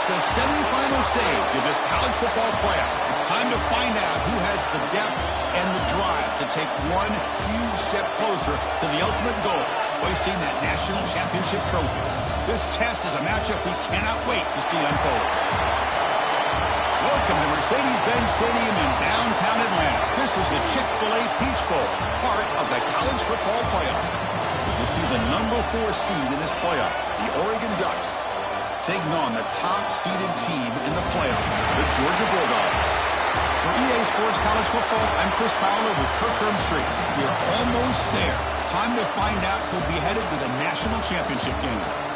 It's the semifinal stage of this college football playoff. It's time to find out who has the depth and the drive to take one huge step closer to the ultimate goal, hoisting that national championship trophy. This test is a matchup we cannot wait to see unfold. Welcome to Mercedes-Benz Stadium in downtown Atlanta. This is the Chick-fil-A Peach Bowl, part of the college football playoff. As we see the number 4 seed in this playoff, the Oregon Ducks, taking on the top-seeded team in the playoff, the Georgia Bulldogs. For EA Sports College Football, I'm Chris Fowler with Kirk Herbstreit. We're almost there. Time to find out who'll be headed to the national championship game.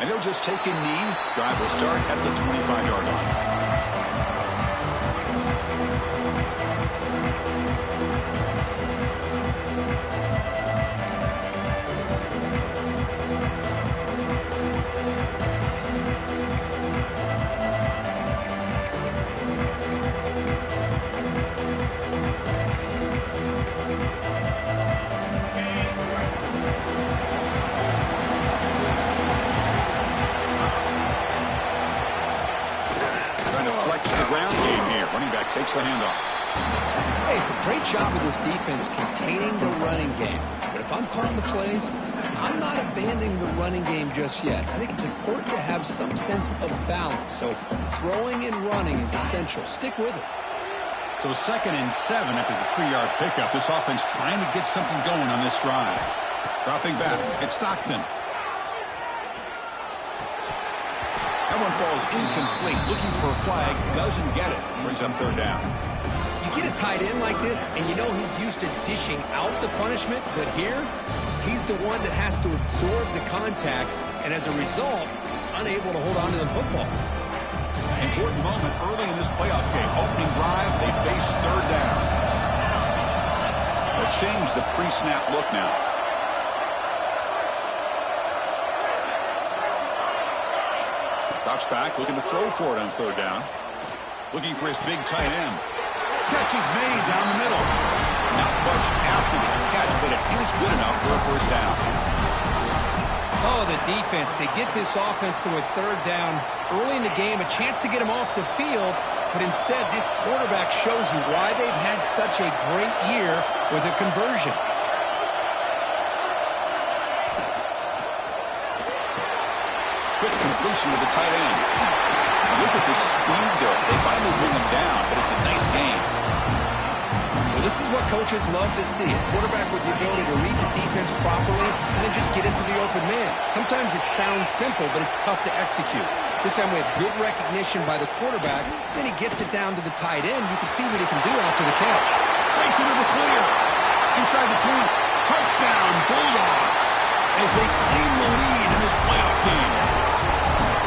And he'll just take a knee. Drive will start at the 25-yard line. Takes the handoff. Hey, it's a great job of this defense containing the running game. But if I'm calling the plays, I'm not abandoning the running game just yet. I think it's important to have some sense of balance. So throwing and running is essential. Stick with it. So 2nd and 7 after the 3-yard pickup. This offense trying to get something going on this drive. Dropping back. It's Stockton. That one falls incomplete. Looking for a flag. Doesn't get it. Brings up 3rd down. You get a tight end like this, and you know he's used to dishing out the punishment. But here, he's the one that has to absorb the contact. And as a result, he's unable to hold on to the football. Important moment early in this playoff game. Opening drive, they face 3rd down. They'll change the pre-snap look now. Drops back, looking to throw for it on 3rd down. Looking for his big tight end. Catch is made down the middle. Not much after the catch, but it is good enough for a 1st down. Oh, the defense. They get this offense to a 3rd down early in the game, a chance to get him off the field, but instead this quarterback shows you why they've had such a great year with a conversion. Quick completion to the tight end. Look at the speed there. They finally bring him down, but it's a nice game. Well, this is what coaches love to see. A quarterback with the ability to read the defense properly and then just get into the open man. Sometimes it sounds simple, but it's tough to execute. This time we have good recognition by the quarterback. Then he gets it down to the tight end. You can see what he can do after the catch. Breaks into the clear. Inside the 2. Touchdown, Bulldogs, as they claim the lead in this playoff game.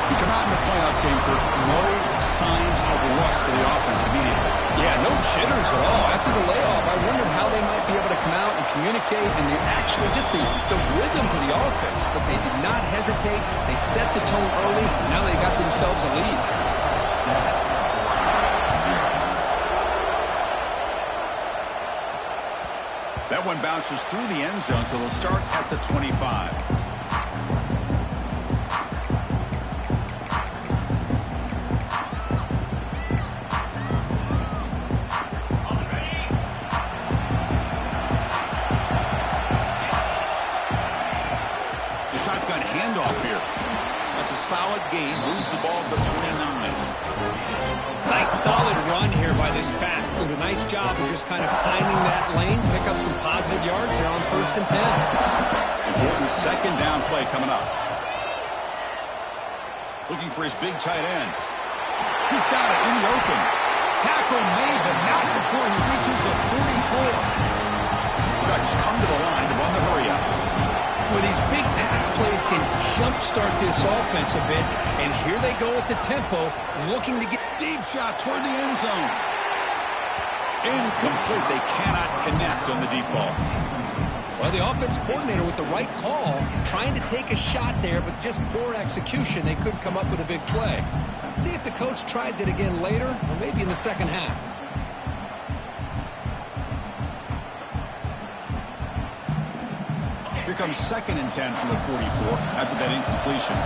We come out in the playoff game, Kirk, no signs of rust for the offense immediately. Yeah, no jitters at all. After the layoff, I wondered how they might be able to come out and communicate and actually just the rhythm to the offense. But they did not hesitate. They set the tone early. Now they got themselves a lead. That one bounces through the end zone, so they'll start at the 25. Shotgun handoff here. That's a solid gain. Moves the ball to the 29. Nice solid run here by this back. Did a nice job of just kind of finding that lane, pick up some positive yards here on 1st and 10. Important 2nd down play coming up. Looking for his big tight end. He's got it in the open. Tackle made, but not before he reaches the 44. Ducks come to the line to run the hurry up. With these big pass plays can jumpstart this offense a bit, and here they go at the tempo, looking to get deep shot toward the end zone. Incomplete. They cannot connect on the deep ball. Well, the offense coordinator with the right call, trying to take a shot there, but just poor execution. They couldn't come up with a big play. Let's see if the coach tries it again later, or maybe in the second half. Here comes 2nd and 10 from the 44 after that incompletion.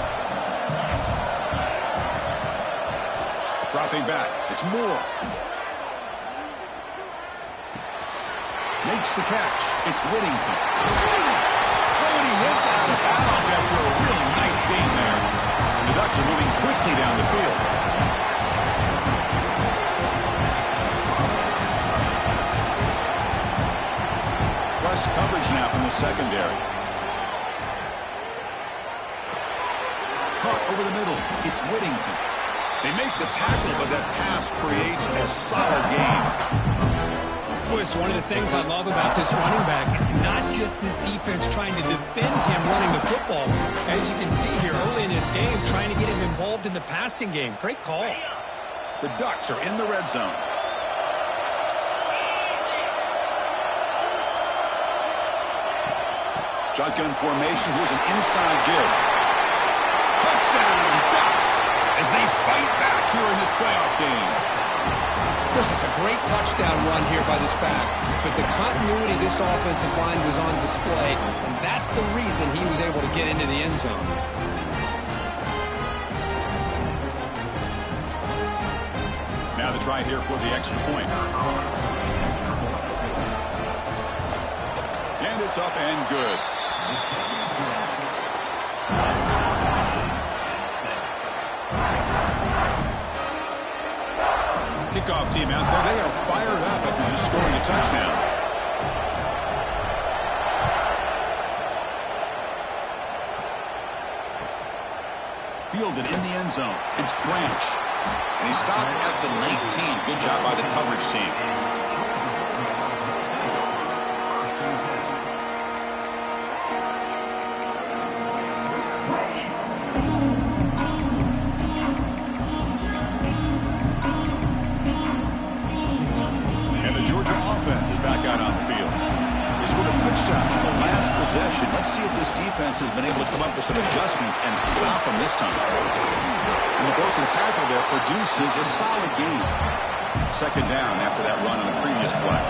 Dropping back. It's Moore. Makes the catch. It's Whittington. Oh, and he hits out of bounds after a really nice game there. The Ducks are moving quickly down the field. Rush coverage now from the secondary. Caught over the middle. It's Whittington. They make the tackle, but that pass creates a solid game. It's one of the things I love about this running back. It's not just this defense trying to defend him running the football. As you can see here early in this game, trying to get him involved in the passing game. Great call. The Ducks are in the red zone. Shotgun formation. Here's an inside give. Touchdown, Ducks, as they fight back here in this playoff game. This is a great touchdown run here by this back, but the continuity of this offensive line was on display, and that's the reason he was able to get into the end zone. Now the try here for the extra point. And it's up and good. Kickoff team out there. They are fired up after just scoring a touchdown. Fielded in the end zone. It's Branch. And he stopped at the 19. Good job by the coverage team. Is back out on the field. They scored a touchdown on the last possession. Let's see if this defense has been able to come up with some adjustments and stop them this time. And the broken tackle there produces a solid gain. 2nd down after that run on the previous play.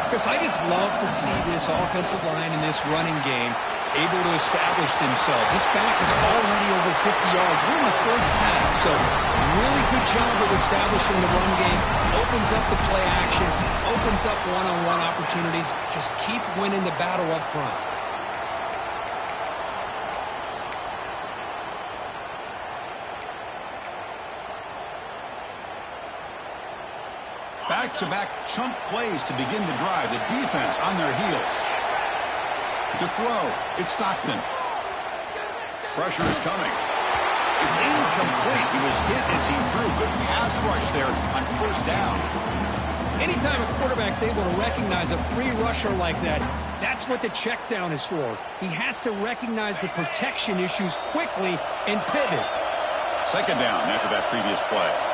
Chris, I just love to see this offensive line in this running game able to establish themselves. This back is already over 50 yards. We're in the first half, so really good job of establishing the run game. Opens up the play action, opens up one-on-one opportunities. Just keep winning the battle up front. Back-to-back chunk plays to begin the drive. The defense on their heels. To throw, it's Stockton. Pressure is coming. It's incomplete. He was hit as he threw. Good pass rush there on 1st down. Anytime a quarterback's able to recognize a free rusher like that, that's what the check down is for. He has to recognize the protection issues quickly and pivot. 2nd down after that previous play.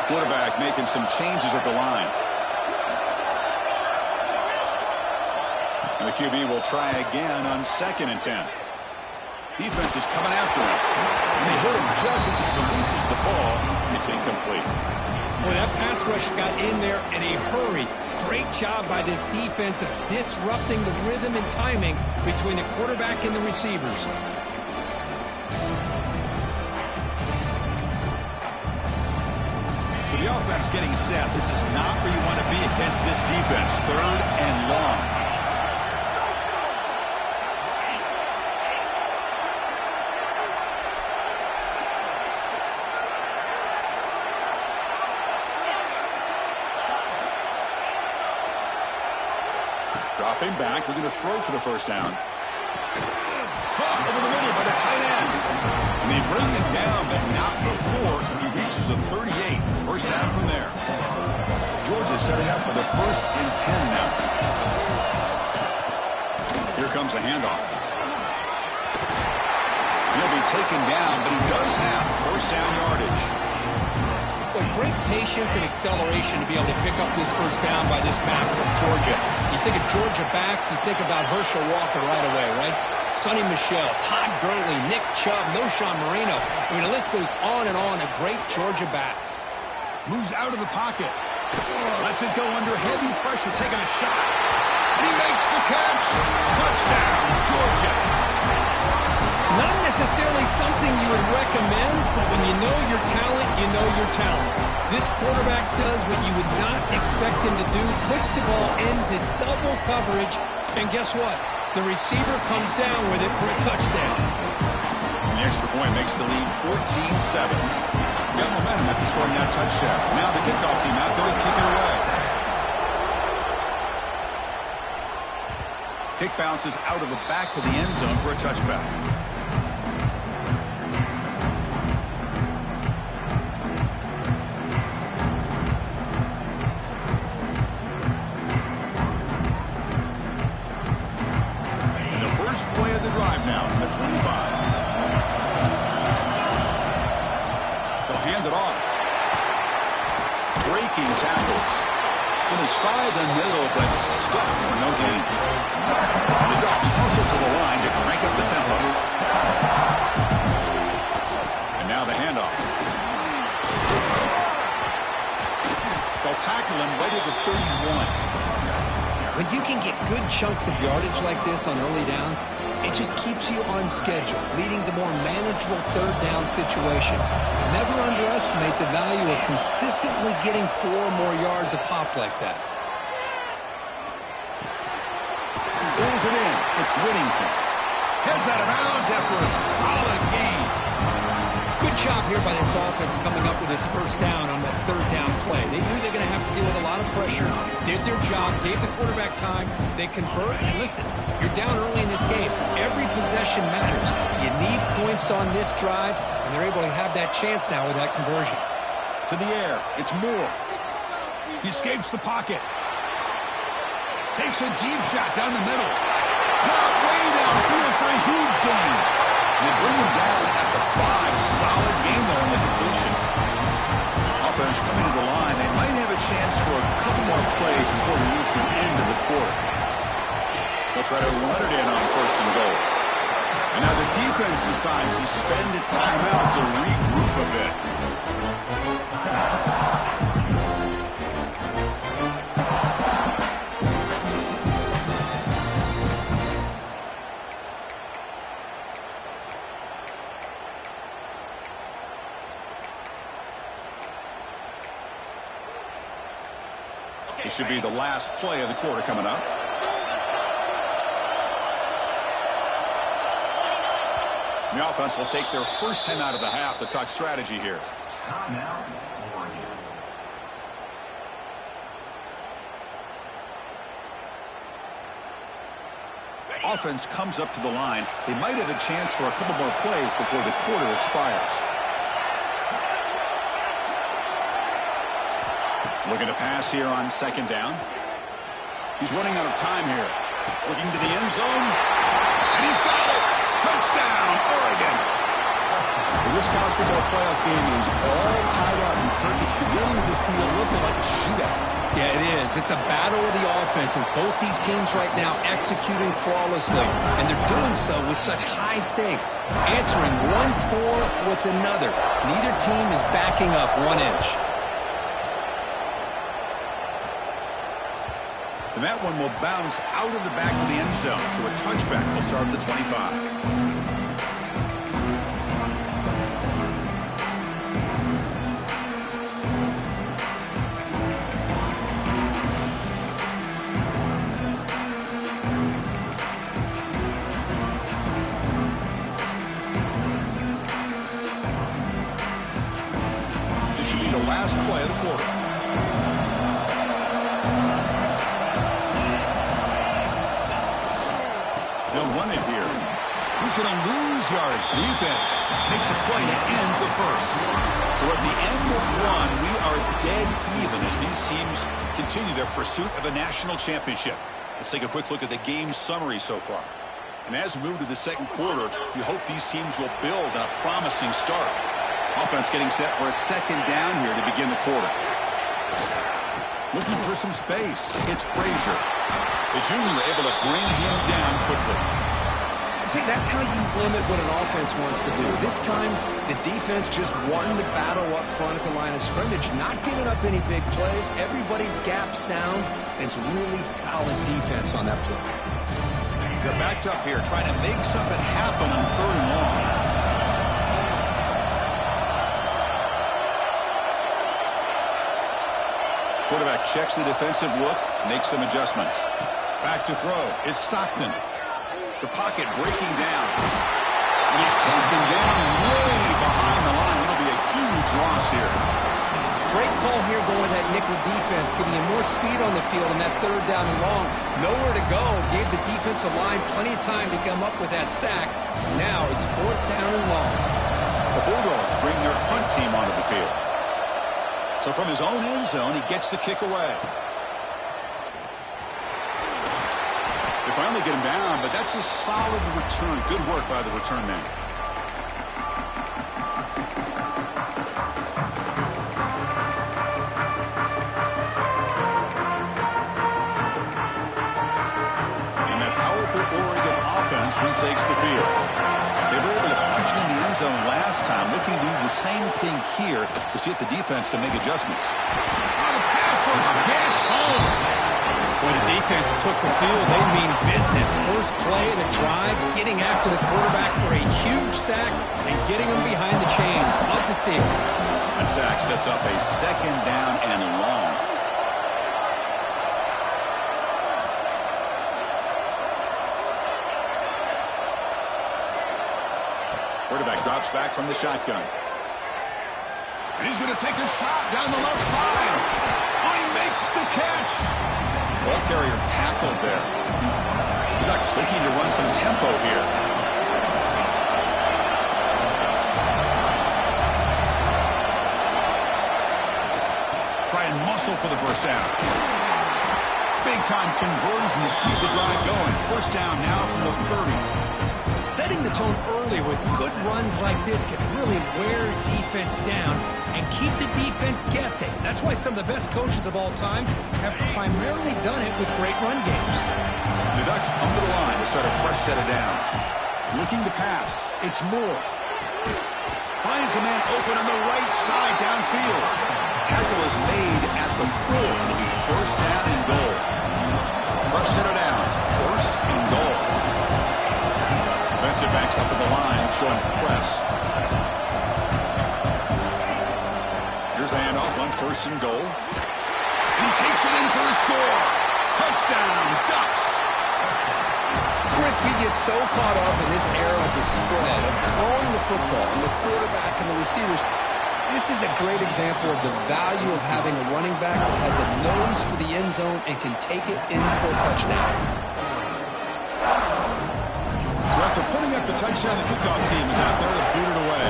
Quarterback making some changes at the line. And the QB will try again on 2nd and 10. Defense is coming after him. And they hit him just as he releases the ball. It's incomplete. Well, that pass rush got in there in a hurry. Great job by this defense of disrupting the rhythm and timing between the quarterback and the receivers. So the offense getting set. This is not where you want to be against this defense. 3rd and long. Dropping back, looking to throw for the 1st down. Caught over the middle by the tight end. And they bring him down, but not before he reaches the 38. 1st down from there. Georgia setting up for the 1st and 10 now. Here comes a handoff. He'll be taken down, but he does have first down yardage. Boy, great patience and acceleration to be able to pick up this first down by this back from Georgia. You think of Georgia backs, you think about Herschel Walker right away, right? Sonny Michel, Todd Gurley, Nick Chubb, Knowshon Moreno. I mean, the list goes on and on of great Georgia backs. Moves out of the pocket. Lets it go under heavy pressure, taking a shot. And he makes the catch. Touchdown, Georgia. Not necessarily something you would recommend, but when you know your talent, you know your talent. This quarterback does what you would not expect him to do, puts the ball into double coverage, and guess what? The receiver comes down with it for a touchdown. And the extra point makes the lead 14-7. Got momentum after scoring that touchdown. Now the kickoff team out there to kick it away. Kick bounces out of the back of the end zone for a touchback. And the first play of the drive now from the 25. They'll hand it off. Breaking tackles. Well, they try the middle, but stuck for no gain. The Ducks hustle to the line to crank up the tempo. And now the handoff. They'll tackle him right at the 31. When you can get good chunks of yardage like this on early downs, it just keeps you on schedule, leading to more manageable third down situations. Never underestimate the value of consistently getting 4 or more yards a pop like that. Pulls it in. It's Whittington. Heads out of bounds after a solid gain. Good job here by this offense coming up with his first down on that third down play. They knew they were going to have to deal with a lot of pressure, did their job, gave the quarterback time, they convert, and listen, you're down early in this game. Every possession matters. You need points on this drive, and they're able to have that chance now with that conversion. To the air, it's Moore. He escapes the pocket. Takes a deep shot down the middle. Caught way downfield for a huge gain. They bring him down at the 5. Solid game, though, on the completion. Offense coming to the line. They might have a chance for a couple more plays before we reach the end of the quarter. They'll try to run it in on 1st and goal. And now the defense decides to spend a timeout to regroup a bit. This should be the last play of the quarter coming up. The offense will take their first 10 out of the half to talk strategy here. Offense comes up to the line. They might have a chance for a couple more plays before the quarter expires. Looking to pass here on 2nd down. He's running out of time here. Looking to the end zone. And he's got it. Touchdown, Oregon. Well, this college football playoff game is all tied up. And Kirk, it's beginning to feel a little bit like a shootout. Yeah, it is. It's a battle of the offenses. Both these teams right now executing flawlessly. And they're doing so with such high stakes. Answering one score with another. Neither team is backing up 1 inch. And that one will bounce out of the back of the end zone. So a touchback will start at the 25. This should be the last play of the quarter. They'll run it here. He's going to lose yardage. The defense makes a play to end the first. So at the end of one, we are dead even as these teams continue their pursuit of a national championship. Let's take a quick look at the game summary so far. And as we move to the second quarter, you hope these teams will build on a promising start. Offense getting set for a second down here to begin the quarter. Looking for some space. It's Frazier. The junior able to bring him down quickly. See, that's how you limit what an offense wants to do. This time, the defense just won the battle up front at the line of scrimmage, not giving up any big plays. Everybody's gap sound, and it's really solid defense on that play. They're backed up here, trying to make something happen on 3rd and long. Quarterback checks the defensive look, makes some adjustments. Back to throw. It's Stockton. The pocket breaking down. And he's taken down way behind the line. It'll be a huge loss here. Great call here going with that nickel defense, giving you more speed on the field on that 3rd down and long. Nowhere to go. Gave the defensive line plenty of time to come up with that sack. Now it's 4th down and long. The Bulldogs bring their punt team onto the field. So from his own end zone, he gets the kick away. They finally get him down, but that's a solid return. Good work by the return man. And that powerful Oregon offense retakes the field. They were able to punch it in the end zone last time, looking to do the same thing here to see if the defense can make adjustments. Oh, the pass rush gets home. When the defense took the field, they mean business. First play of the drive, getting after the quarterback for a huge sack and getting him behind the chains. Love to see it. That sack sets up a 2nd down and long. Quarterback drops back from the shotgun. And he's going to take a shot down the left side. Oh, he makes the catch. Ball carrier tackled there. The Ducks looking to run some tempo here. Try and muscle for the first down. Big-time conversion to keep the drive going. First down now from the 30. Setting the tone early with good runs like this can really wear defense down and keep the defense guessing. That's why some of the best coaches of all time have primarily done it with great run games. The Ducks come to the line to start a fresh set of downs. Looking to pass. It's Moore. Finds a man open on the right side downfield. Tackle is made at the 4. It'll be 1st down and goal. Fresh set of downs. 1st and goal. Defensive backs up at the line, showing press. Here's the handoff on 1st and goal. And he takes it in for the score. Touchdown, Ducks. Chris, we get so caught up in this era of the spread, of throwing the football, and the quarterback and the receivers. This is a great example of the value of having a running back that has a nose for the end zone and can take it in for a touchdown. So after putting up the touchdown, the kickoff team is out there to boot it away.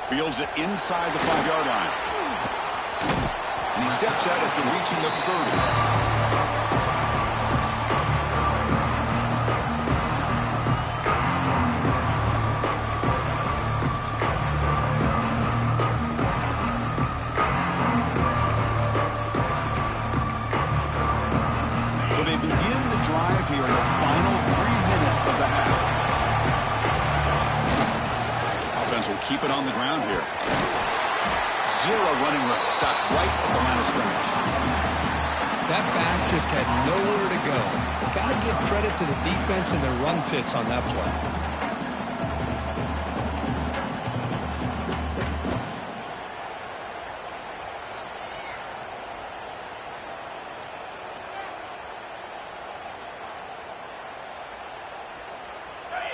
Fields it inside the 5-yard line. And he steps out after reaching the 30. Here in the final 3 minutes of the half. Offense will keep it on the ground here. 0 running room. Stopped right at the line of scrimmage. That back just had nowhere to go. Got to give credit to the defense and their run fits on that play.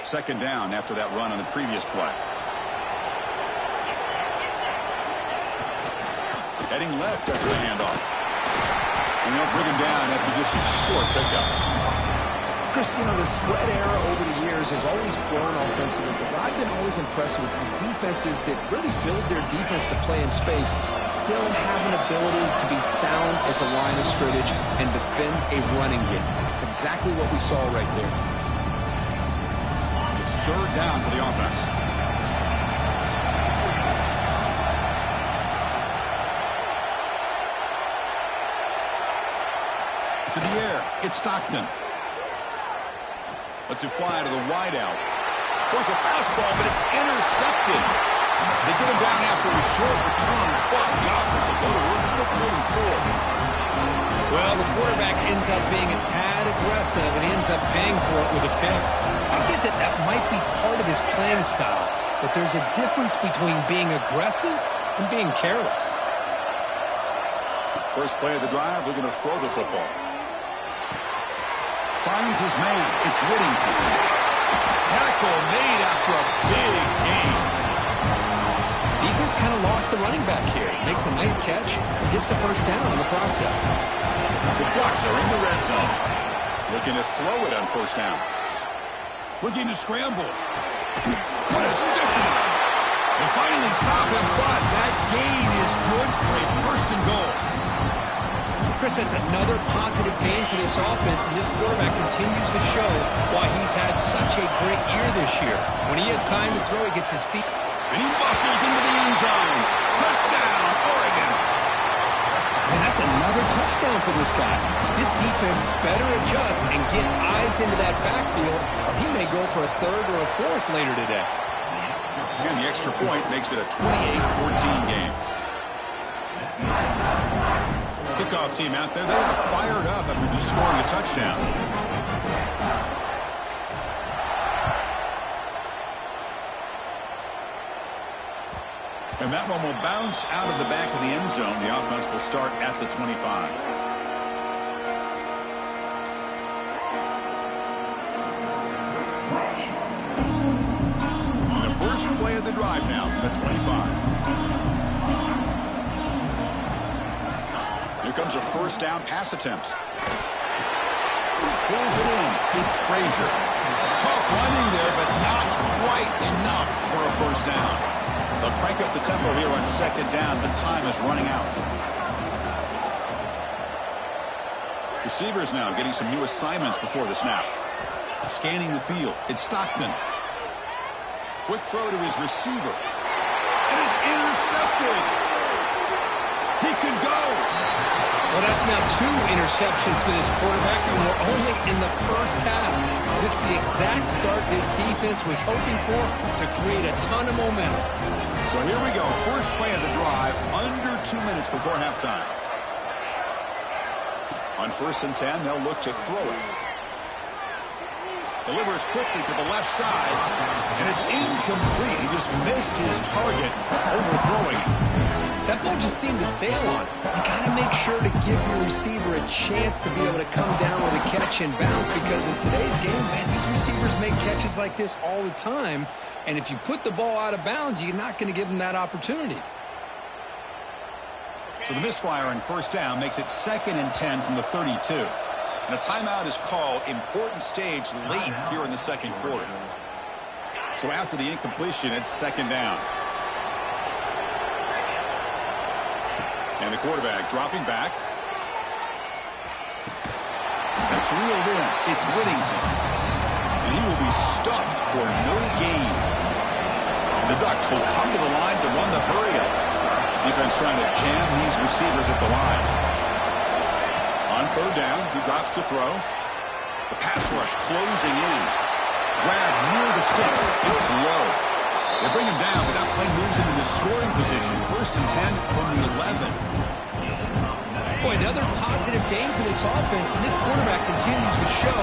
Second down after that run on the previous play. Heading left after the handoff. And they'll bring him down after just a short pickup. Chris, you know, the spread era over the years has always grown offensively, but I've been always impressed with defenses that really build their defense to play in space, still have an ability to be sound at the line of scrimmage and defend a running game. It's exactly what we saw right there. It's third down for the offense. To the air, it's Stockton. Lets it fly to the wideout. Goes a fastball, but it's intercepted. They get him down after a short return, but the offense will go to work at the 44. Well, the quarterback ends up being a tad aggressive and he ends up paying for it with a pick. I get that that might be part of his playing style, but there's a difference between being aggressive and being careless. First play of the drive, they're going to throw the football. Finds his man. It's Whittington. Tackle made after a big gain. Defense kind of lost the running back here. Makes a nice catch. Gets the first down in the process. The Ducks are in the red zone. Looking to throw it on first down. Looking to scramble. What a stiff one. They finally stop him, but that gain is good for a first and goal. Chris, that's another positive game for this offense, and this quarterback continues to show why he's had such a great year this year. When he has time to throw, he gets his feet. And he bustles into the end zone. Touchdown, Oregon. And that's another touchdown for this guy. This defense better adjust and get eyes into that backfield, or he may go for a third or a fourth later today. And the extra point makes it a 28-14 game. Kickoff team out there, they are fired up after just scoring a touchdown. And that one will bounce out of the back of the end zone. The offense will start at the 25. And the first play of the drive now from the 25. Here comes a first down pass attempt. Pulls it in. It's Frazier. Tough running there, but not quite enough for a first down. They'll crank up the tempo here on second down. The time is running out. Receivers now getting some new assignments before the snap. Scanning the field. It's Stockton. Quick throw to his receiver. It is intercepted. He could go. Well, that's now 2 interceptions for this quarterback, and we're only in the first half. This is the exact start this defense was hoping for to create a ton of momentum. So here we go. First play of the drive, under 2 minutes before halftime. On 1st and 10, they'll look to throw it. Delivers quickly to the left side, and it's incomplete. He just missed his target, overthrowing it. That ball just seemed to sail on it. You got to make sure to give your receiver a chance to be able to come down with a catch and bounce, because in today's game, man, these receivers make catches like this all the time, and if you put the ball out of bounds, you're not going to give them that opportunity. So the misfire on first down makes it 2nd and 10 from the 32. And a timeout is called. Important stage late here in the second quarter. So after the incompletion, it's 2nd down. And the quarterback dropping back. That's reeled in. It's Whittington. And he will be stuffed for no gain. The Ducks will come to the line to run the hurry-up. Defense trying to jam these receivers at the line. On 3rd down, he drops to throw. The pass rush closing in. Grab near the sticks. It's low. They bring him down, but that play moves him into scoring position. 1st and 10 from the 11. Boy, another positive game for this offense, and this quarterback continues to show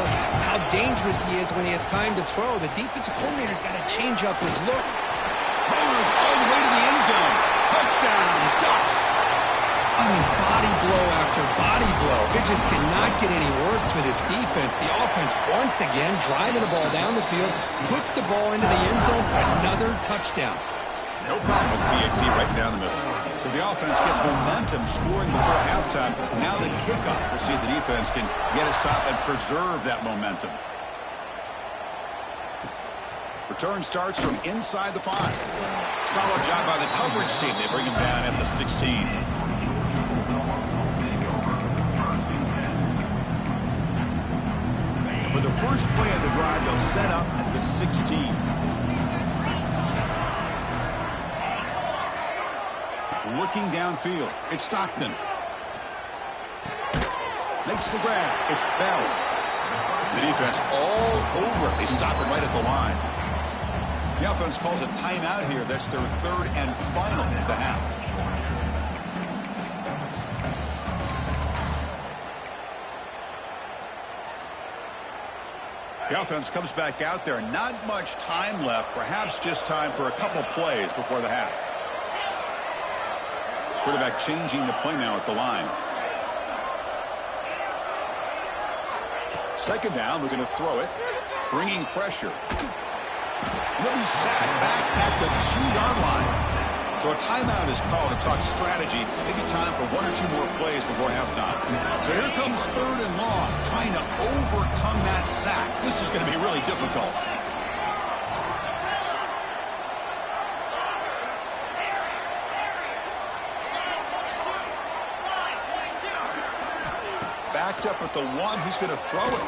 how dangerous he is when he has time to throw. The defensive coordinator's got to change up his look. Rollers all the way to the end zone. Touchdown, Ducks. I mean, body blow after body blow. It just cannot get any worse for this defense. The offense, once again, driving the ball down the field, puts the ball into the end zone for another touchdown. No problem with BAT right down the middle. So the offense gets momentum scoring before halftime. Now the kickoff. We'll see if the defense can get a stop and preserve that momentum. Return starts from inside the 5. Solid job by the coverage team. They bring him down at the 16. For the first play of the drive, they'll set up at the 16. Looking downfield. It's Stockton. Makes the grab. It's Bell. The defense all over it. They stop it right at the line. The offense calls a timeout here. That's their third and final of the half. The offense comes back out there. Not much time left. Perhaps just time for a couple plays before the half. Quarterback changing the play now at the line. Second down, we're going to throw it. Bringing pressure. He'll be sacked back at the 2-yard line. So a timeout is called to talk strategy. Maybe time for 1 or 2 more plays before halftime. So here comes third and long, trying to overcome that sack. This is going to be really difficult. Backed up at the 1, he's going to throw it.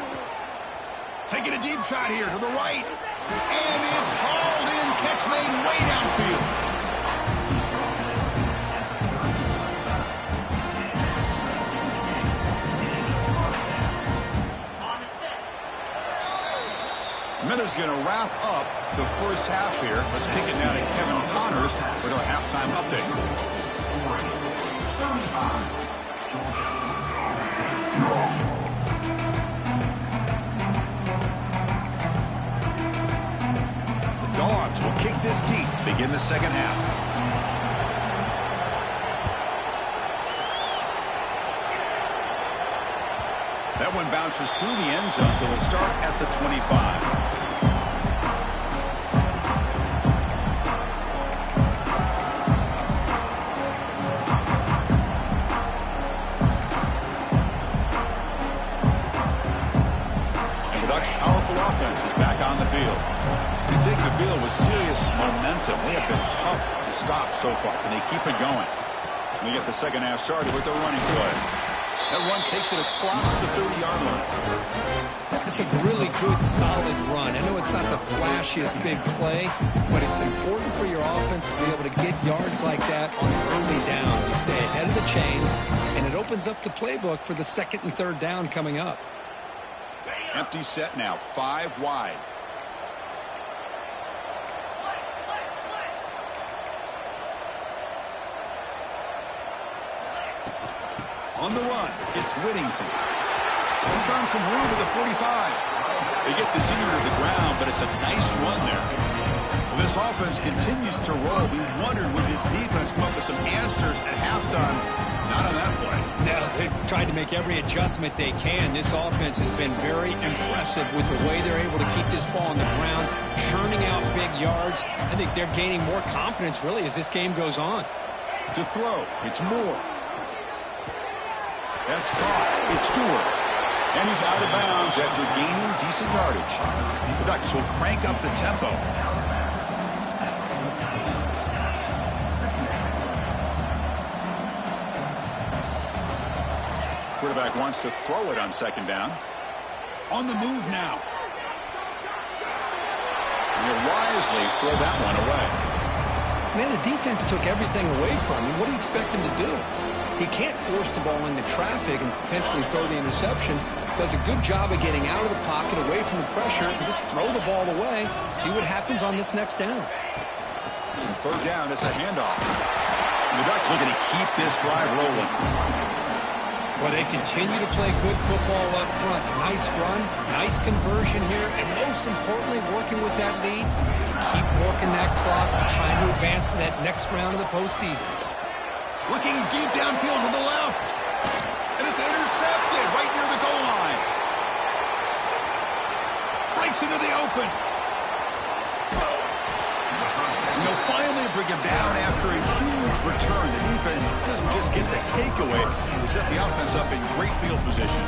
Taking a deep shot here to the right. And it's hauled in. Catch made way downfield. Miller's going to wrap up the first half here. Let's kick it down to Kevin Connors with our halftime update. The Dogs will kick this deep, begin the second half. That one bounces through the end zone, so they'll start at the 25. Offense is back on the field. They take the field with serious momentum. They have been tough to stop so far. Can they keep it going? We get the second half started with their running play. That run takes it across the 30-yard line. It's a really good, solid run. I know it's not the flashiest big play, but it's important for your offense to be able to get yards like that on early downs. You stay ahead of the chains, and it opens up the playbook for the second and third down coming up. Empty set now, 5 wide. On the run, it's Whittington. He's found some room at the 45. They get the senior to the ground, but it's a nice run there. Well, this offense continues to roll. We wondered, would this defense come up with some answers at halftime? Not on that play. No, they've tried to make every adjustment they can. This offense has been very impressive with the way they're able to keep this ball on the ground, churning out big yards. I think they're gaining more confidence, really, as this game goes on. To throw, it's Moore. That's caught. It's Stewart. And he's out of bounds after gaining decent yardage. The Ducks will crank up the tempo. Quarterback wants to throw it on second down. On the move now. And he'll wisely throw that one away. Man, the defense took everything away from him. What do you expect him to do? He can't force the ball into traffic and potentially throw the interception. Does a good job of getting out of the pocket, away from the pressure, and just throw the ball away. See what happens on this next down. And third down, it's a handoff. And the Ducks looking to keep this drive rolling. Well, they continue to play good football up front. Nice run, nice conversion here, and most importantly, working with that lead, keep working that clock, trying to advance to that next round of the postseason. Looking deep downfield to the left. And it's intercepted right near the goal line. Breaks into the open. And they'll finally bring him down after a huge return. The defense doesn't just get the takeaway. They set the offense up in great field position.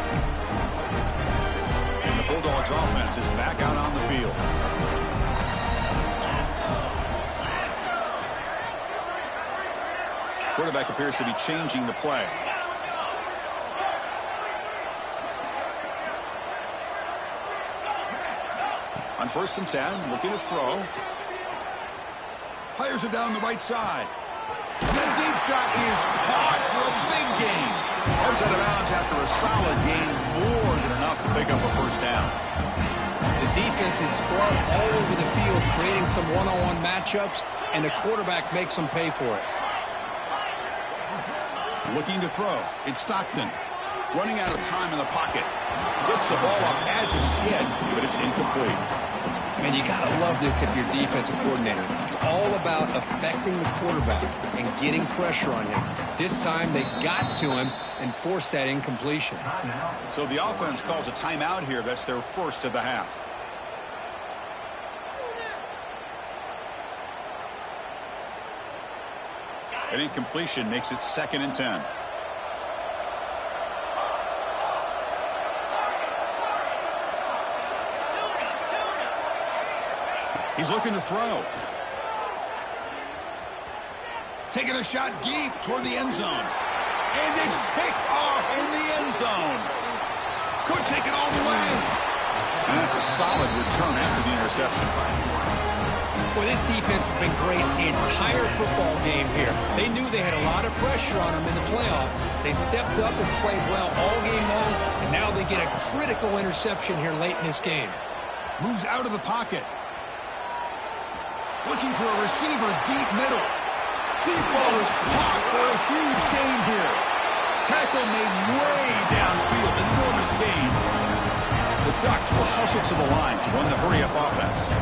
And the Bulldogs offense is back out on the field. Quarterback appears to be changing the play. On 1st and 10, looking to throw. Fires it down the right side. The deep shot is caught for a big gain. Goes out of bounds after a solid gain, more than enough to pick up a first down. The defense is spread all over the field, creating some one-on-one matchups, and the quarterback makes them pay for it. Looking to throw. It's Stockton. Running out of time in the pocket. Gets the ball off as it's hit, but it's incomplete. And you got to love this if you're defensive coordinator. It's all about affecting the quarterback and getting pressure on him. This time they got to him and forced that incompletion. So the offense calls a timeout here. That's their first of the half. An incompletion makes it 2nd and 10. He's looking to throw. Taking a shot deep toward the end zone. And it's picked off in the end zone. Could take it all the way. And that's a solid return after the interception. Well, this defense has been great the entire football game here. They knew they had a lot of pressure on them in the playoff. They stepped up and played well all game long, and now they get a critical interception here late in this game. Moves out of the pocket. Looking for a receiver deep middle. Deep ball is caught for a huge gain here. Tackle made way downfield. Enormous gain. The Ducks will hustle to the line to run the hurry-up offense.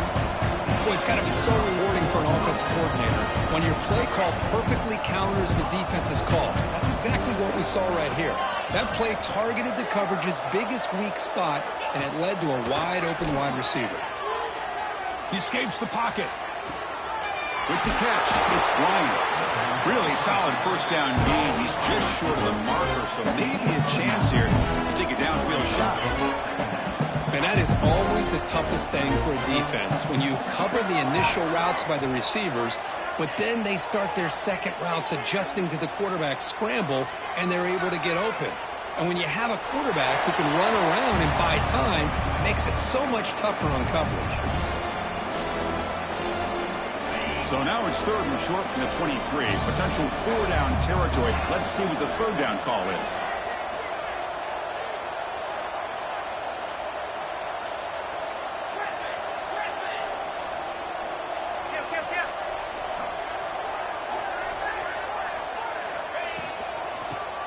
Boy, it's got to be so rewarding for an offensive coordinator when your play call perfectly counters the defense's call. That's exactly what we saw right here. That play targeted the coverage's biggest weak spot, and it led to a wide-open wide receiver. He escapes the pocket. With the catch, it's Bryant. Really solid first down gain. He's just short of the marker, so maybe a chance here to take a downfield shot. And that is always the toughest thing for a defense, when you cover the initial routes by the receivers, but then they start their second routes adjusting to the quarterback's scramble, and they're able to get open. And when you have a quarterback who can run around and buy time, it makes it so much tougher on coverage. So now it's 3rd and short from the 23. Potential 4-down territory. Let's see what the 3rd down call is.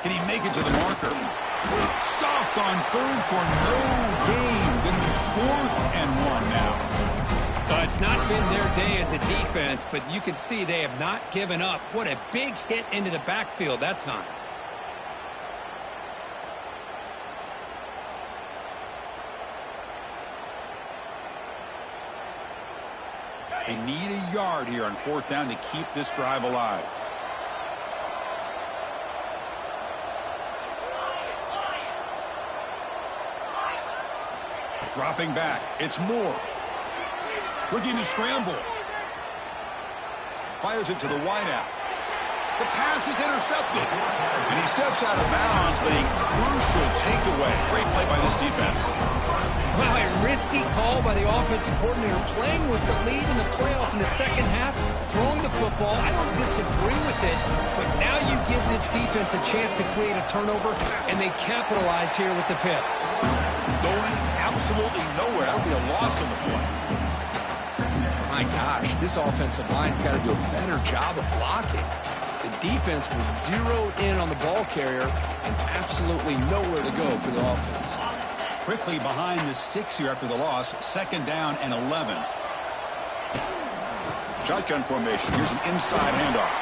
Can he make it to the marker? Stopped on 3rd for no gain. Going to be 4th and 1 now. It's not been their day as a defense, but you can see they have not given up. What a big hit into the backfield that time. They need a yard here on 4th down to keep this drive alive. Dropping back. It's Moore. Looking to scramble. Fires it to the wideout. The pass is intercepted. And he steps out of bounds, but a crucial takeaway. Great play by this defense. Wow, a risky call by the offensive coordinator, playing with the lead in the playoff in the second half, throwing the football. I don't disagree with it, but now you give this defense a chance to create a turnover, and they capitalize here with the pick. Going absolutely nowhere. That would be a loss on the play. My gosh, this offensive line's got to do a better job of blocking. The defense was zeroed in on the ball carrier and absolutely nowhere to go for the offense. Quickly behind the sticks here after the loss. 2nd down and 11. Shotgun formation. Here's an inside handoff.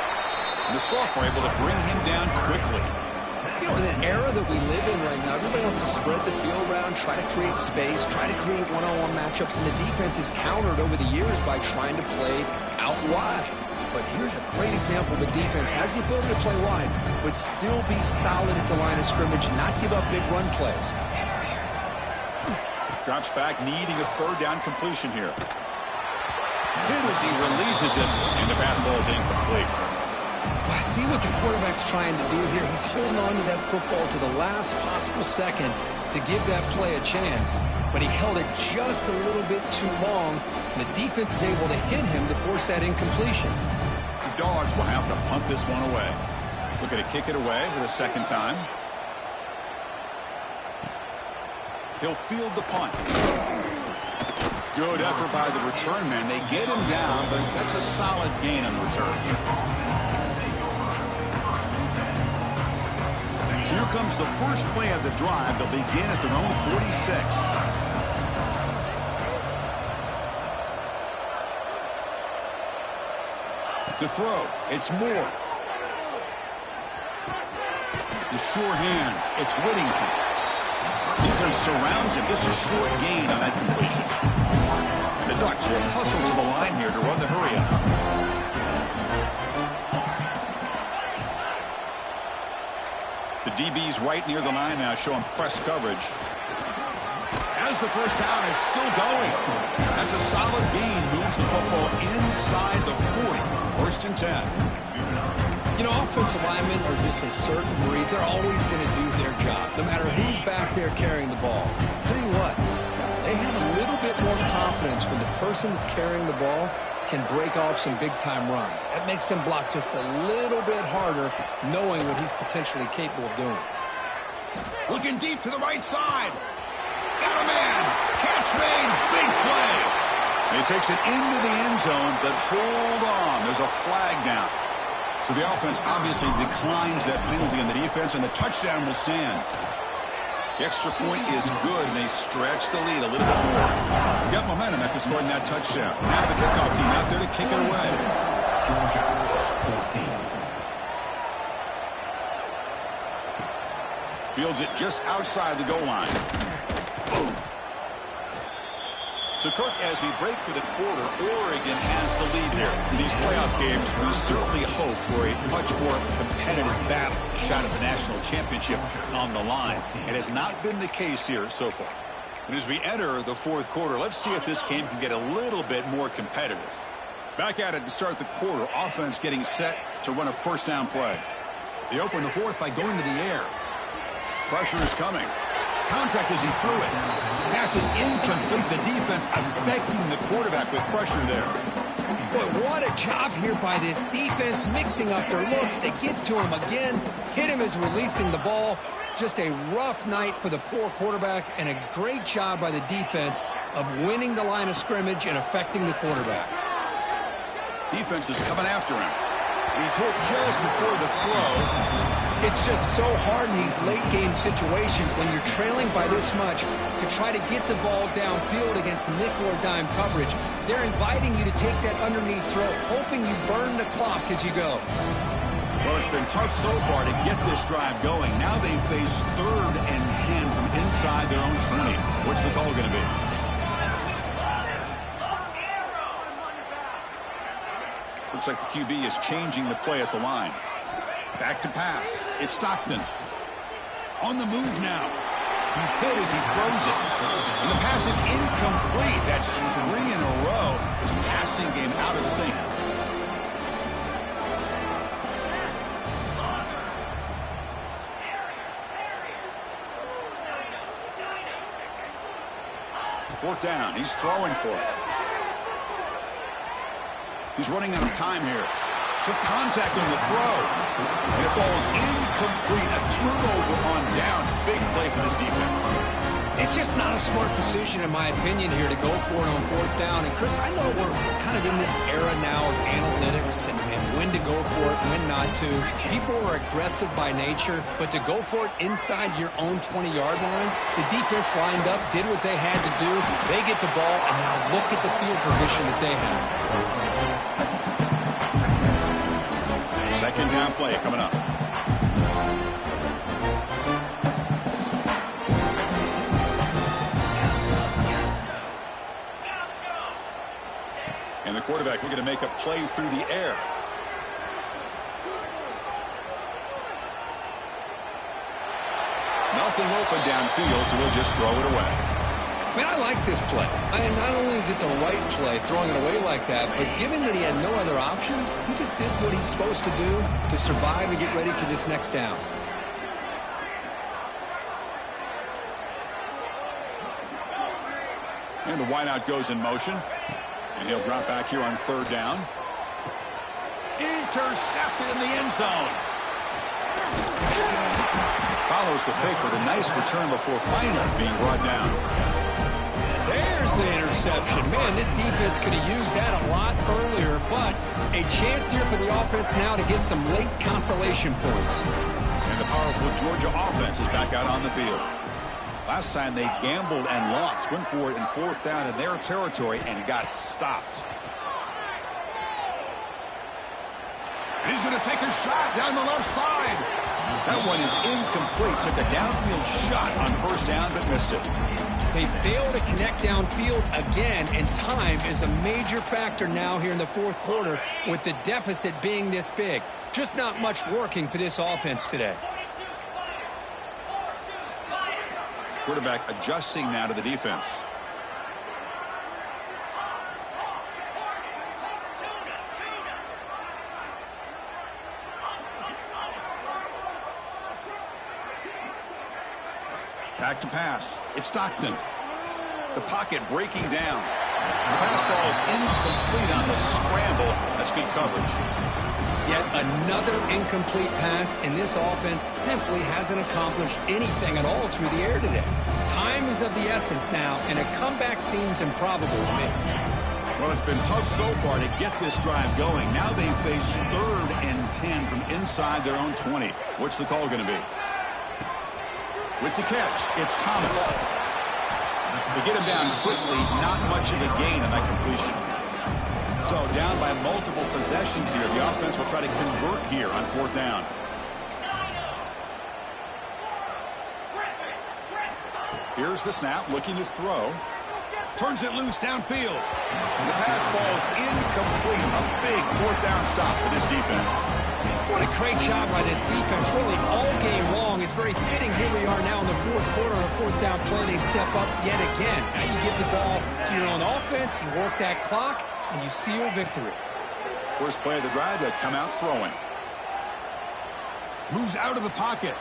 And the sophomore able to bring him down quickly. You know, in an era that we live in right now, everybody wants to spread the field around, try to create space, try to create one-on-one matchups, and the defense is countered over the years by trying to play out wide. But here's a great example. The defense has the ability to play wide, but still be solid at the line of scrimmage, not give up big run plays. Drops back, needing a 3rd down completion here. Hit as he releases it, and the pass ball is incomplete. Wow, See what the quarterback's trying to do here. He's holding on to that football to the last possible second to give that play a chance, but he held it just a little bit too long, and the defense is able to hit him to force that incompletion. The Dogs will have to punt this one away. Looking to kick it away for the second time. He'll field the punt. Good effort by the return man. They get him down, but that's a solid gain on the return. So here comes the first play of the drive. They'll begin at their own 46. To throw, it's Moore. The sure hands, it's Whittington. Defense surrounds him, just a short gain on that completion. The Ducks will hustle to the line here to run the hurry-up. The DB's right near the line now, showing press coverage. As the first down is still going. That's a solid gain, moves the football inside the 40. First and 10. You know, offensive linemen are just a certain breed. They're always going to do their job, no matter who's back there carrying the ball. I'll tell you what, they have a little bit more confidence when the person that's carrying the ball can break off some big-time runs. That makes them block just a little bit harder, knowing what he's potentially capable of doing. Looking deep to the right side. Got a man. Catch made. Big play. He takes it into the end zone, but hold on. There's a flag down. So the offense obviously declines that penalty on the defense, and the touchdown will stand. The extra point is good, and they stretch the lead a little bit more. Got momentum after scoring that touchdown. Now the kickoff team out there to kick it away. Fields it just outside the goal line. Boom. So, Kirk, as we break for the quarter, Oregon has the lead here. In these playoff games, we certainly hope for a much more competitive battle, a shot at the national championship on the line. It has not been the case here so far. And as we enter the fourth quarter, let's see if this game can get a little bit more competitive. Back at it to start the quarter, offense getting set to run a first down play. They open the fourth by going to the air. Pressure is coming. Contact as he threw it. Pass is incomplete. The defense affecting the quarterback with pressure there. Boy, what a job here by this defense, mixing up their looks. They get to him again. Hit him as releasing the ball. Just a rough night for the poor quarterback, and a great job by the defense of winning the line of scrimmage and affecting the quarterback. Defense is coming after him. He's hit just before the throw. It's just so hard in these late-game situations when you're trailing by this much to try to get the ball downfield against nickel or dime coverage. They're inviting you to take that underneath throw, hoping you burn the clock as you go. Well, it's been tough so far to get this drive going. Now they face 3rd and 10 from inside their own 20. What's the call going to be? Looks like the QB is changing the play at the line. Back to pass. It's Stockton. On the move now. He's hit as he throws it. And the pass is incomplete. That string in a row. His passing game out of sync. Fourth down. He's throwing for it. He's running out of time here. Took contact on the throw. And it falls incomplete. A turnover on downs. Big play for this defense. It's just not a smart decision, in my opinion, here to go for it on fourth down. And, Chris, I know we're kind of in this era now of analytics and when to go for it, when not to. People are aggressive by nature, but to go for it inside your own 20-yard line, the defense lined up, did what they had to do. They get the ball, and now look at the field position that they have. Second down play coming up. And the quarterback looking to make a play through the air. Nothing open downfield, so we'll just throw it away. Man, I like this play. And not only is it the right play, throwing it away like that, but given that he had no other option, he just did what he's supposed to do to survive and get ready for this next down. And the wideout goes in motion. And he'll drop back here on third down. Intercepted in the end zone. Follows the pick with a nice return before finally being brought down. There's the interception. Man, this defense could have used that a lot earlier, but a chance here for the offense now to get some late consolation points. And the powerful Georgia offense is back out on the field. Last time they gambled and lost, went for it in fourth down in their territory and got stopped. And he's going to take a shot down the left side. That one is incomplete. Took a downfield shot on first down but missed it. They fail to connect downfield again, and time is a major factor now here in the fourth quarter with the deficit being this big. Just not much working for this offense today. Quarterback adjusting now to the defense. Back to pass. It's Stockton. The pocket breaking down. The pass ball is incomplete on the scramble. That's good coverage. Yet another incomplete pass, and this offense simply hasn't accomplished anything at all through the air today. Time is of the essence now, and a comeback seems improbable to me. Well, it's been tough so far to get this drive going. Now they face 3rd and 10 from inside their own 20. What's the call going to be? With the catch, it's Thomas. They get him down quickly, not much of a gain on that completion. So down by multiple possessions here. The offense will try to convert here on fourth down. Here's the snap, looking to throw. Turns it loose downfield. The pass ball is incomplete. A big fourth down stop for this defense. What a great job by this defense, really all game long. It's very fitting here we are now in the fourth quarter on a fourth down play. They step up yet again. Now you give the ball to your own offense, you work that clock, and you seal victory. First play of the drive, to come out throwing. Moves out of the pocket.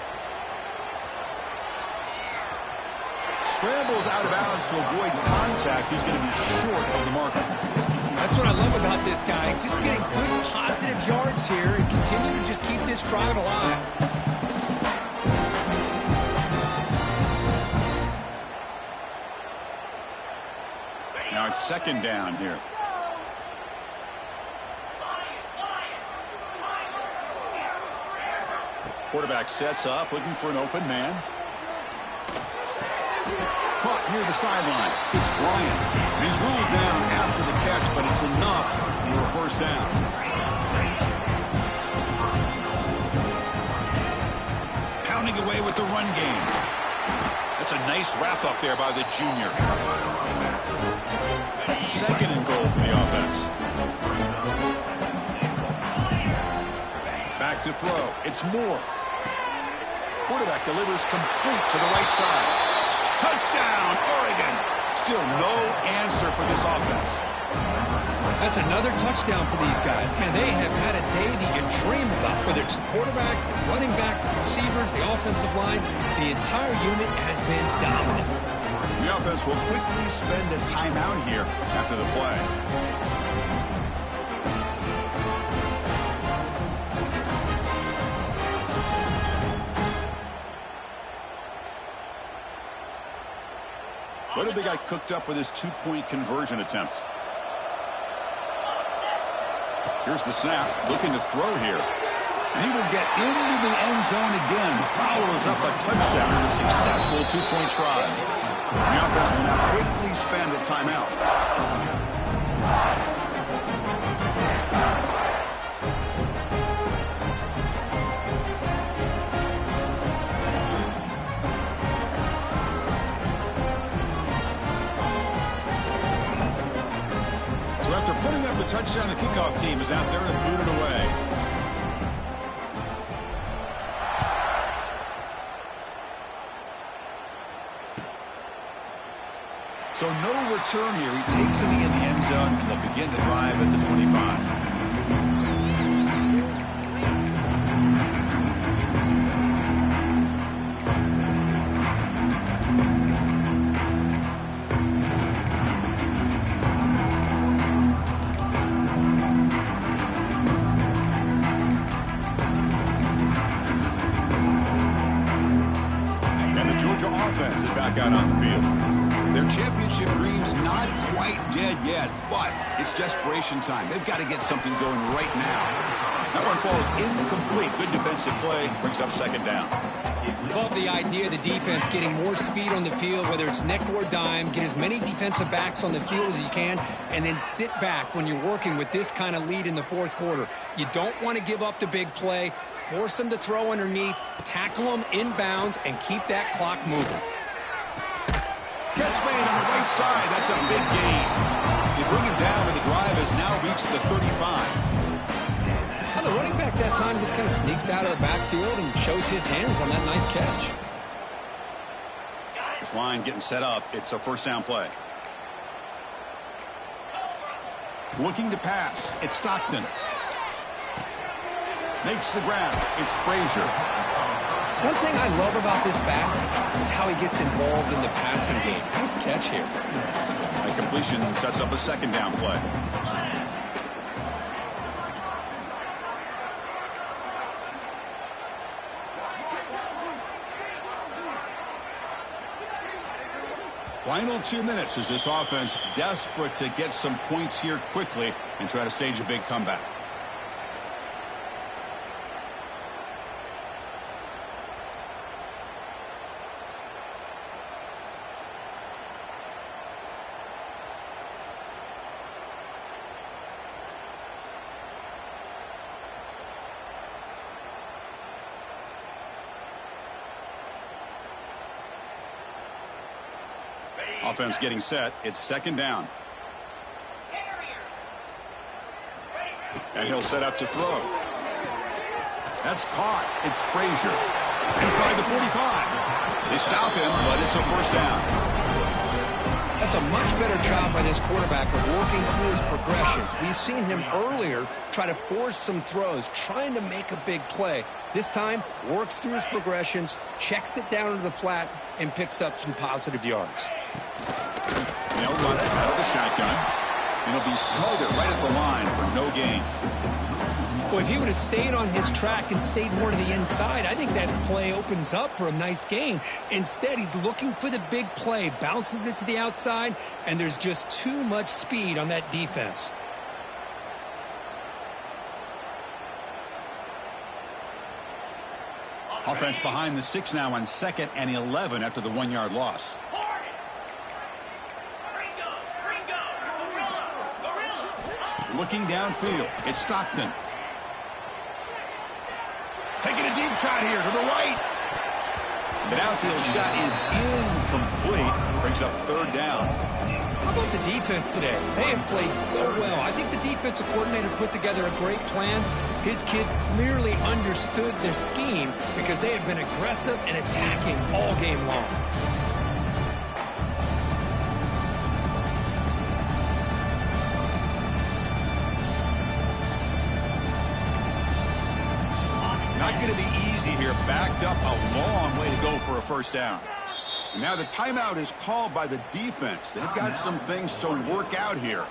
Scrambles out of bounds to avoid contact. He's going to be short of the mark. That's what I love about this guy. Just getting good positive yards here and continue to just keep this drive alive. Now it's second down here. Quarterback sets up, looking for an open man. Caught near the sideline. It's Bryant. And he's ruled down after the catch, but it's enough for a first down. Pounding away with the run game. That's a nice wrap up there by the junior. Second and goal for the offense. Back to throw. It's Moore. Quarterback delivers complete to the right side. Touchdown, Oregon. Still no answer for this offense. That's another touchdown for these guys. Man, they have had a day that you dream about. Whether it's the quarterback, the running back, the receivers, the offensive line, the entire unit has been dominant. The offense will quickly spend a timeout here after the play. What have they got cooked up for this two-point conversion attempt? Here's the snap, looking to throw here. And he will get into the end zone again. Follows up a touchdown with a successful two-point try. The offense will now quickly spend a timeout. After putting up a touchdown, the kickoff team is out there to boot it away. So no return here. He takes it in the end zone, and they'll begin the drive at the 25. Offense is back out on the field. Their championship dream's not quite dead yet, but it's desperation time. They've got to get something going right now. That one falls incomplete. Good defensive play. Brings up second down. Love the idea of the defense getting more speed on the field, whether it's nickel or dime. Get as many defensive backs on the field as you can, and then sit back when you're working with this kind of lead in the fourth quarter. You don't want to give up the big play. Force them to throw underneath, tackle them inbounds, and keep that clock moving. Catch made on the right side. That's a big gain. They bring him down, and the drive has now reached the 35. Well, the running back that time just kind of sneaks out of the backfield and shows his hands on that nice catch. This line getting set up. It's a first down play. Looking to pass. It's Stockton. Makes the grab. It's Frazier. One thing I love about this back is how he gets involved in the passing game. Nice catch here. A completion sets up a second down play. Final 2 minutes as this offense desperate to get some points here quickly and try to stage a big comeback. Offense getting set. It's second down. And he'll set up to throw. That's caught. It's Frazier. Inside the 45. They stop him, but it's a first down. That's a much better job by this quarterback of working through his progressions. We've seen him earlier try to force some throws, trying to make a big play. This time, works through his progressions, checks it down to the flat, and picks up some positive yards. They'll run it out of the shotgun. And he'll be smothered right at the line for no gain. Well, if he would have stayed on his track and stayed more to the inside, I think that play opens up for a nice gain. Instead, he's looking for the big play, bounces it to the outside, and there's just too much speed on that defense. Offense behind the 6 now on 2nd and 11 after the 1-yard loss. Looking downfield. It's Stockton. Taking a deep shot here to the right. The downfield shot is incomplete. Brings up third down. How about the defense today? They have played so well. I think the defensive coordinator put together a great plan. His kids clearly understood their scheme because they had been aggressive and attacking all game long. Not going to be easy here. Backed up a long way to go for a first down. And now the timeout is called by the defense. They've got some things to work out here.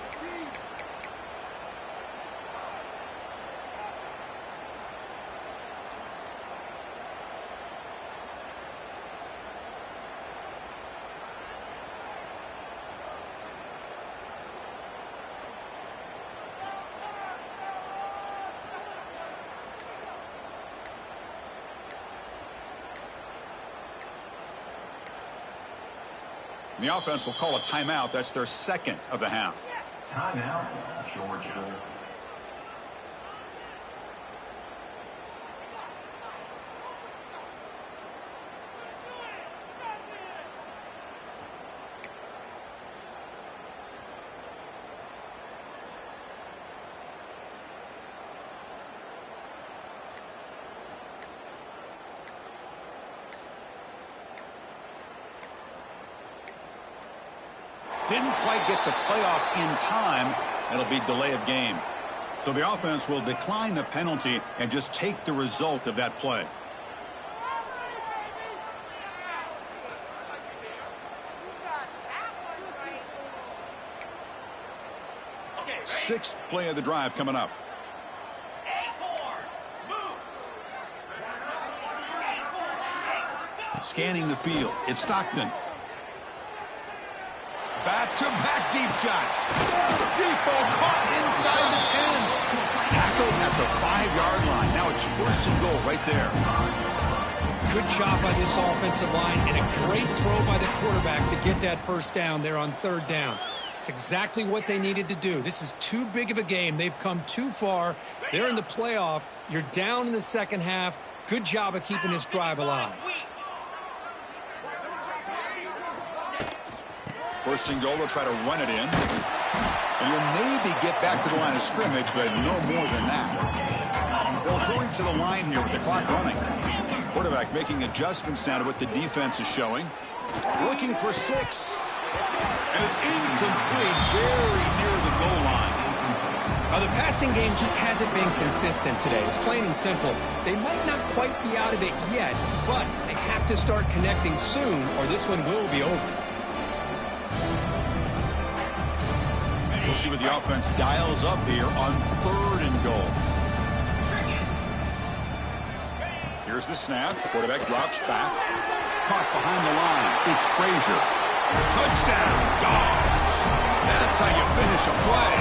The offense will call a timeout. That's their second of the half. Timeout, Georgia. Didn't quite get the playoff in time. It'll be delay of game. So the offense will decline the penalty and just take the result of that play. Sixth play of the drive coming up. Scanning the field. It's Stockton. Back-to-back deep shots. Deep ball caught inside the 10. Tackled at the 5-yard line. Now it's 1st and goal right there. Good job by this offensive line and a great throw by the quarterback to get that first down there on 3rd down. It's exactly what they needed to do. This is too big of a game. They've come too far. They're in the playoff. You're down in the second half. Good job of keeping this drive alive. 1st and goal, they'll try to run it in. And you'll maybe get back to the line of scrimmage, but no more than that. They'll hurry to the line here with the clock running. Quarterback making adjustments now to what the defense is showing. Looking for 6. And it's incomplete, very near the goal line. The passing game just hasn't been consistent today. It's plain and simple. They might not quite be out of it yet, but they have to start connecting soon or this one will be over. We'll see what the offense dials up here on 3rd and goal. Here's the snap. Quarterback drops back. Caught behind the line. It's Frazier. Touchdown, Dogs. That's how you finish a play.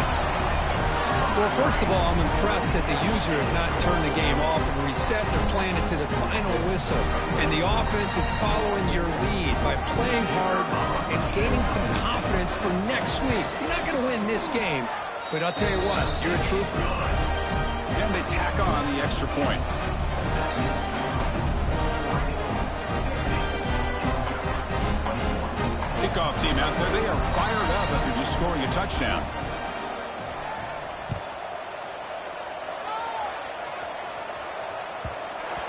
Well, first of all, I'm impressed that the user has not turned the game off and reset. They're playing it to the final whistle. And the offense is following your lead by playing hard and gaining some confidence for next week. You're not going to win this game, but I'll tell you what, you're a trooper. And they tack on the extra point. Kickoff team out there. They are fired up after just scoring a touchdown.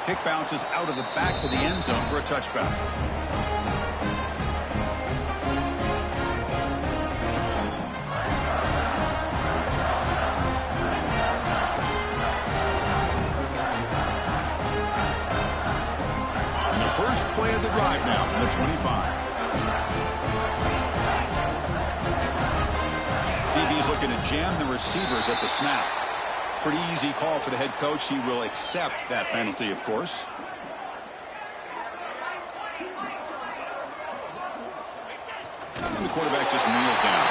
Kick bounces out of the back of the end zone for a touchback. And the first play of the drive now from the 25. DB's looking to jam the receivers at the snap. Pretty easy call for the head coach. He will accept that penalty, of course. And the quarterback just kneels down.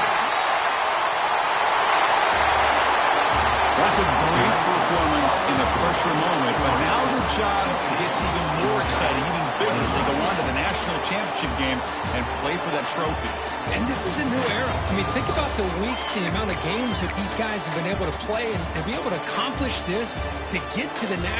That's a great performance in a pressure moment, but now the job gets even more exciting, even bigger as they go on to the national championship game and play for that trophy. And this is a new era. I mean, think about the weeks, the amount of games that these guys have been able to play and to be able to accomplish this, to get to the national